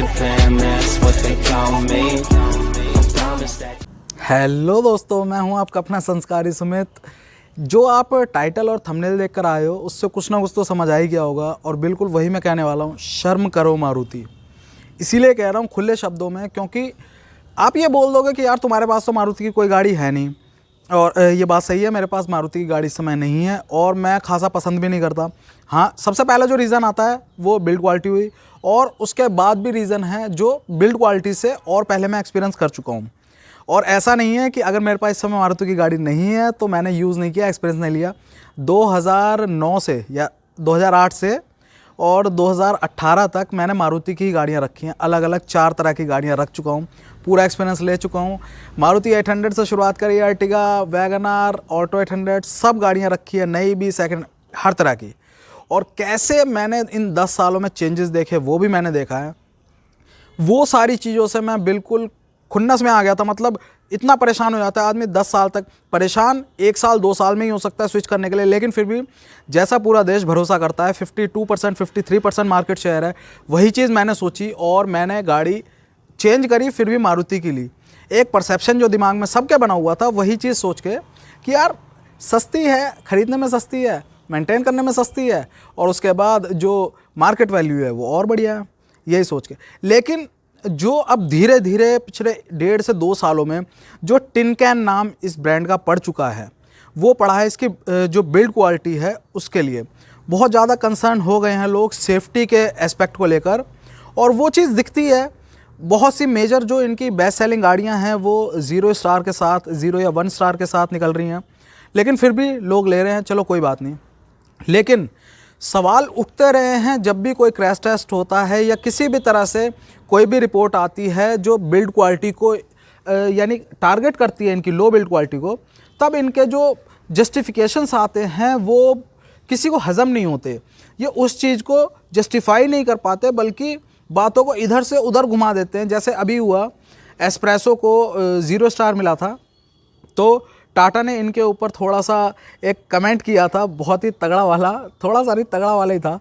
your fam, that's what they call me. I promise that. Hello दोस्तों, मैं हूं आपका अपना संस्कारी सुमित। जो आप टाइटल और थंबनेल देखकर आए हो उससे कुछ ना कुछ तो समझ आ ही गया होगा, और बिल्कुल वही मैं कहने वाला हूं, शर्म करो मारुति। इसीलिए कह रहा हूं खुले शब्दों में, क्योंकि आप ये बोल दोगे कि यार तुम्हारे पास तो मारुति की कोई गाड़ी है नहीं, और ये बात सही है, मेरे पास मारुति की गाड़ी इस समय नहीं है और मैं खासा पसंद भी नहीं करता। हाँ, सबसे पहला जो रीज़न आता है वो बिल्ड क्वालिटी हुई, और उसके बाद भी रीज़न है जो बिल्ड क्वालिटी से और पहले मैं एक्सपीरियंस कर चुका हूँ। और ऐसा नहीं है कि अगर मेरे पास इस समय मारुति की गाड़ी नहीं है तो मैंने यूज़ नहीं किया, एक्सपीरियंस नहीं लिया। 2009 से या 2008 से और 2018 तक मैंने मारुति की गाड़ियाँ रखी हैं, अलग अलग 4 तरह की गाड़ियाँ रख चुका हूँ, पूरा एक्सपीरियंस ले चुका हूँ। मारुति 800 से शुरुआत करी, अर्टिगा, वैगन आर, ऑल्टो 800, सब गाड़ियाँ रखी है, नई भी, सेकंड, हर तरह की। और कैसे मैंने इन 10 सालों में चेंजेस देखे वो भी मैंने देखा है। वो सारी चीज़ों से मैं बिल्कुल खुन्नस में आ गया था। मतलब इतना परेशान हो जाता है आदमी 10 साल तक, परेशान 1 साल 2 साल में ही हो सकता है स्विच करने के लिए, लेकिन फिर भी जैसा पूरा देश भरोसा करता है, 52% 53% मार्केट शेयर है, वही चीज़ मैंने सोची और मैंने गाड़ी चेंज करी, फिर भी मारुति की ली। एक परसेप्शन जो दिमाग में सबके बना हुआ था, वही चीज़ सोच के कि यार सस्ती है, ख़रीदने में सस्ती है, मेंटेन करने में सस्ती है, और उसके बाद जो मार्केट वैल्यू है वो और बढ़िया है, यही सोच के। लेकिन जो अब धीरे धीरे पिछले 1.5 से 2 सालों में जो टिन कैन नाम इस ब्रांड का पड़ चुका है, वो पड़ा है इसकी जो बिल्ड क्वालिटी है उसके लिए। बहुत ज़्यादा कंसर्न हो गए हैं लोग सेफ्टी के एस्पेक्ट को लेकर, और वो चीज़ दिखती है। बहुत सी मेजर जो इनकी बेस्ट सेलिंग गाड़ियां हैं वो 0 स्टार के साथ, 0 या 1 स्टार के साथ निकल रही हैं, लेकिन फिर भी लोग ले रहे हैं, चलो कोई बात नहीं। लेकिन सवाल उठते रहे हैं जब भी कोई क्रैश टेस्ट होता है या किसी भी तरह से कोई भी रिपोर्ट आती है जो बिल्ड क्वालिटी को यानी टारगेट करती है इनकी लो बिल्ड क्वालिटी को, तब इनके जो जस्टिफिकेशंस आते हैं वो किसी को हज़म नहीं होते। ये उस चीज़ को जस्टिफाई नहीं कर पाते, बल्कि बातों को इधर से उधर घुमा देते हैं। जैसे अभी हुआ, एस्प्रेसो को 0 स्टार मिला था, तो टाटा ने इनके ऊपर थोड़ा सा एक कमेंट किया था, बहुत ही तगड़ा वाला, थोड़ा सा नहीं तगड़ा वाला ही था।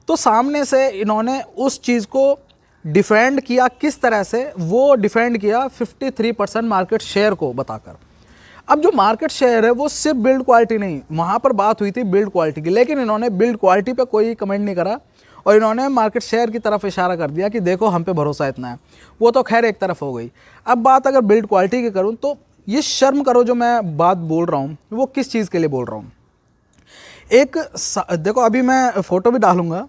तो सामने से इन्होंने उस चीज़ को डिफेंड किया। किस तरह से वो डिफेंड किया? 53% मार्केट शेयर को बताकर। अब जो मार्केट शेयर है वो सिर्फ बिल्ड क्वालिटी नहीं, वहाँ पर बात हुई थी बिल्ड क्वालिटी की, लेकिन इन्होंने बिल्ड क्वालिटी पे कोई कमेंट नहीं करा और इन्होंने मार्केट शेयर की तरफ इशारा कर दिया कि देखो हम पे भरोसा इतना है। वो तो खैर एक तरफ हो गई। अब बात अगर बिल्ड क्वालिटी की करूँ तो ये शर्म करो जो मैं बात बोल रहा हूँ वो किस चीज़ के लिए बोल रहा हूँ। एक देखो, अभी मैं फ़ोटो भी डालूँगा।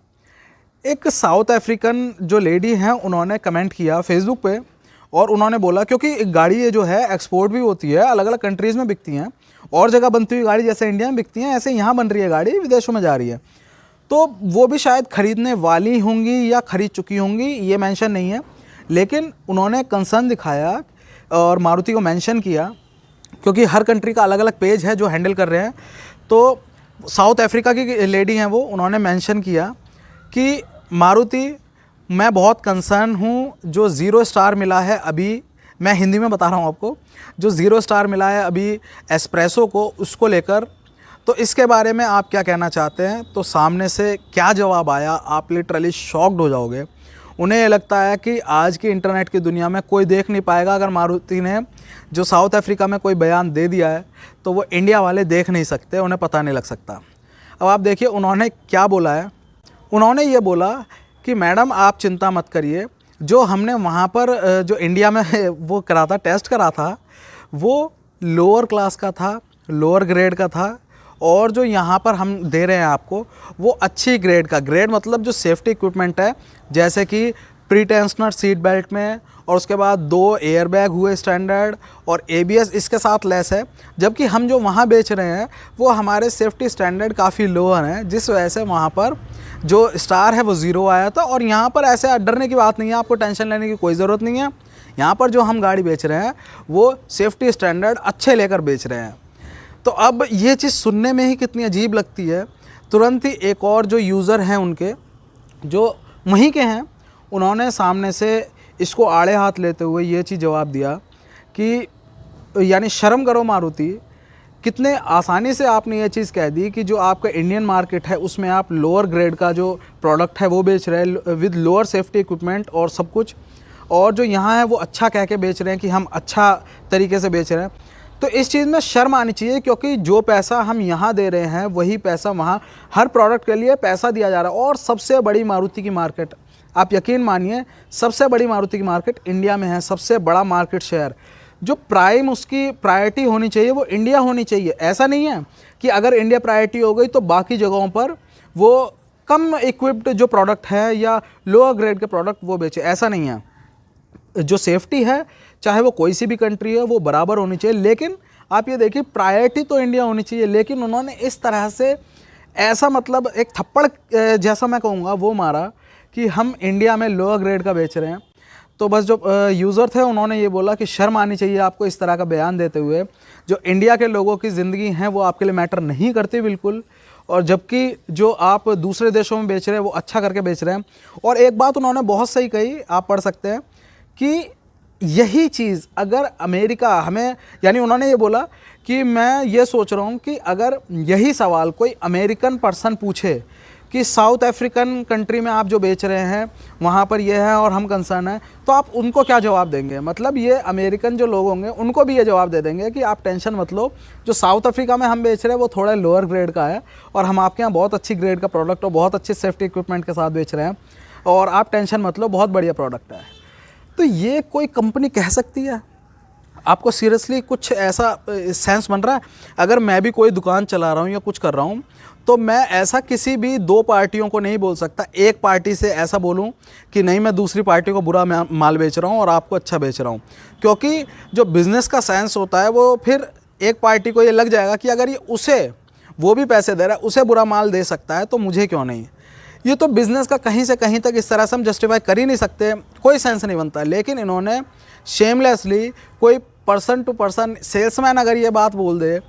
एक साउथ अफ्रीकन जो लेडी हैं उन्होंने कमेंट किया फेसबुक पे, और उन्होंने बोला, क्योंकि एक गाड़ी ये जो है एक्सपोर्ट भी होती है, अलग अलग कंट्रीज़ में बिकती हैं, और जगह बनती हुई गाड़ी जैसे इंडिया में बिकती हैं, ऐसे यहाँ बन रही है गाड़ी, विदेशों में जा रही है। तो वो भी शायद ख़रीदने वाली होंगी या ख़रीद चुकी होंगी, ये मेंशन नहीं है, लेकिन उन्होंने कंसर्न दिखाया और मारुति को मेंशन किया, क्योंकि हर कंट्री का अलग अलग पेज है जो हैंडल कर रहे हैं। तो साउथ अफ्रीका की लेडी हैं वो, उन्होंने मेंशन किया कि मारुति, मैं बहुत कंसर्न हूँ, जो 0 स्टार मिला है अभी, मैं हिंदी में बता रहा हूँ आपको, जो 0 स्टार मिला है अभी एस्प्रेसो को, उसको लेकर, तो इसके बारे में आप क्या कहना चाहते हैं। तो सामने से क्या जवाब आया, आप लिटरली शॉक्ड हो जाओगे। उन्हें ये लगता है कि आज की इंटरनेट की दुनिया में कोई देख नहीं पाएगा, अगर मारुति ने जो साउथ अफ्रीका में कोई बयान दे दिया है तो वो इंडिया वाले देख नहीं सकते, उन्हें पता नहीं लग सकता। अब आप देखिए उन्होंने क्या बोला है। उन्होंने ये बोला कि मैडम आप चिंता मत करिए, जो हमने वहाँ पर जो इंडिया में वो करा था, टेस्ट करा था, वो लोअर क्लास का था, लोअर ग्रेड का था, और जो यहाँ पर हम दे रहे हैं आपको वो अच्छी ग्रेड का, ग्रेड मतलब जो सेफ्टी इक्विपमेंट है, जैसे कि प्री टेंशनर सीट बेल्ट में, और उसके बाद 2 एयरबैग हुए स्टैंडर्ड, और ABS इसके साथ लेस है। जबकि हम जो वहाँ बेच रहे हैं वो हमारे सेफ्टी स्टैंडर्ड काफ़ी लोअर हैं, जिस वजह से वहाँ पर जो स्टार है वो 0 आया था। और यहाँ पर ऐसे डरने की बात नहीं है, आपको टेंशन लेने की कोई ज़रूरत नहीं है। यहाँ पर जो हम गाड़ी बेच रहे हैं वो सेफ्टी स्टैंडर्ड अच्छे लेकर बेच रहे हैं। तो अब ये चीज़ सुनने में ही कितनी अजीब लगती है। तुरंत ही एक और जो यूज़र हैं उनके, जो वहीं के हैं, उन्होंने सामने से इसको आड़े हाथ लेते हुए ये चीज़ जवाब दिया कि यानी शर्म करो मारुति, कितने आसानी से आपने ये चीज़ कह दी कि जो आपका इंडियन मार्केट है उसमें आप लोअर ग्रेड का जो प्रोडक्ट है वो बेच रहे हैं विद लोअर सेफ्टी इक्विपमेंट और सब कुछ, और जो यहाँ है वो अच्छा कह के बेच रहे हैं कि हम अच्छा तरीके से बेच रहे हैं। तो इस चीज़ में शर्म आनी चाहिए, क्योंकि जो पैसा हम यहाँ दे रहे हैं वही पैसा वहाँ हर प्रोडक्ट के लिए पैसा दिया जा रहा है। और सबसे बड़ी मारुति की मार्केट, आप यकीन मानिए सबसे बड़ी मारुति की मार्केट इंडिया में है, सबसे बड़ा मार्केट शेयर। जो प्राइम उसकी प्रायोरिटी होनी चाहिए वो इंडिया होनी चाहिए। ऐसा नहीं है कि अगर इंडिया प्रायोरिटी हो गई तो बाकी जगहों पर वो कम इक्विप्ड जो प्रोडक्ट है या लोअर ग्रेड के प्रोडक्ट वो बेचे, ऐसा नहीं है। जो सेफ्टी है चाहे वो कोई सी भी कंट्री है वो बराबर होनी चाहिए, लेकिन आप ये देखिए प्रायोरिटी तो इंडिया होनी चाहिए। लेकिन उन्होंने इस तरह से ऐसा मतलब एक थप्पड़ जैसा मैं कहूँगा वो मारा कि हम इंडिया में लोअर ग्रेड का बेच रहे हैं। तो बस जो यूज़र थे उन्होंने ये बोला कि शर्म आनी चाहिए आपको इस तरह का बयान देते हुए। जो इंडिया के लोगों की ज़िंदगी हैं वो आपके लिए मैटर नहीं करती बिल्कुल, और जबकि जो आप दूसरे देशों में बेच रहे हैं वो अच्छा करके बेच रहे हैं। और एक बात उन्होंने बहुत सही कही, आप पढ़ सकते हैं कि यही चीज़ अगर अमेरिका हमें, यानी उन्होंने ये बोला कि मैं ये सोच रहा हूँ कि अगर यही सवाल कोई अमेरिकन पर्सन पूछे कि साउथ अफ्रीकन कंट्री में आप जो बेच रहे हैं वहाँ पर ये है और हम कंसर्न हैं, तो आप उनको क्या जवाब देंगे। मतलब ये अमेरिकन जो लोग होंगे उनको भी ये जवाब दे देंगे कि आप टेंशन मत लो, जो साउथ अफ्रीका में हम बेच रहे हैं वो थोड़ा लोअर ग्रेड का है और हम आपके यहाँ बहुत अच्छी ग्रेड का प्रोडक्ट और बहुत अच्छे सेफ्टी इक्विपमेंट के साथ बेच रहे हैं, और आप टेंशन मत लो, बहुत बढ़िया प्रोडक्ट है। तो ये कोई कंपनी कह सकती है? आपको सीरियसली कुछ ऐसा सेंस बन रहा है? अगर मैं भी कोई दुकान चला रहा हूँ या कुछ कर रहा हूँ तो मैं ऐसा किसी भी दो पार्टियों को नहीं बोल सकता। एक पार्टी से ऐसा बोलूँ कि नहीं मैं दूसरी पार्टी को बुरा माल बेच रहा हूँ और आपको अच्छा बेच रहा हूँ, क्योंकि जो बिज़नेस का सेंस होता है वो फिर एक पार्टी को ये लग जाएगा कि अगर ये उसे वो भी पैसे दे रहा है उसे बुरा माल दे सकता है तो मुझे क्यों नहीं। ये तो बिज़नेस का कहीं से कहीं तक इस तरह से हम जस्टिफाई कर ही नहीं सकते, कोई सेंस नहीं बनता। लेकिन इन्होंने शेमलेसली कोई पर्सन टू पर्सन सेल्समैन अगर ये बात बोल दे,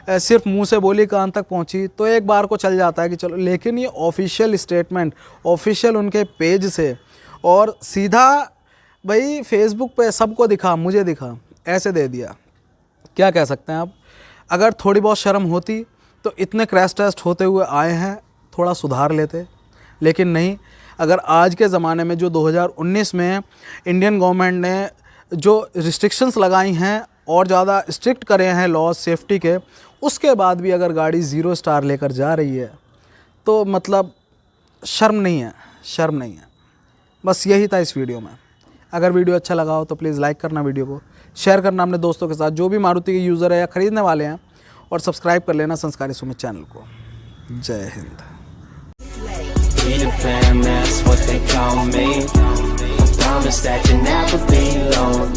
सिर्फ मुंह से बोली कान तक पहुंची तो एक बार को चल जाता है कि चलो, लेकिन ये ऑफिशियल स्टेटमेंट ऑफिशियल उनके पेज से और सीधा भाई फेसबुक पे सबको दिखा, मुझे दिखा, ऐसे दे दिया। क्या कह सकते हैं आप? अगर थोड़ी बहुत शर्म होती तो इतने क्रैश टेस्ट होते हुए आए हैं थोड़ा सुधार लेते, लेकिन नहीं। अगर आज के ज़माने में जो 2019 में इंडियन गवर्नमेंट ने जो रिस्ट्रिक्शंस लगाई हैं और ज़्यादा स्ट्रिक्ट करे हैं लॉज सेफ्टी के, उसके बाद भी अगर गाड़ी 0 स्टार लेकर जा रही है तो मतलब शर्म नहीं है, शर्म नहीं है। बस यही था इस वीडियो में। अगर वीडियो अच्छा लगा हो तो प्लीज़ लाइक करना, वीडियो को शेयर करना अपने दोस्तों के साथ जो भी मारुति के यूज़र है या ख़रीदने वाले हैं, और सब्सक्राइब कर लेना संस्कारी सुमित चैनल को। जय Hind. We the fam, that's what they call me. I promise that you never be lonely.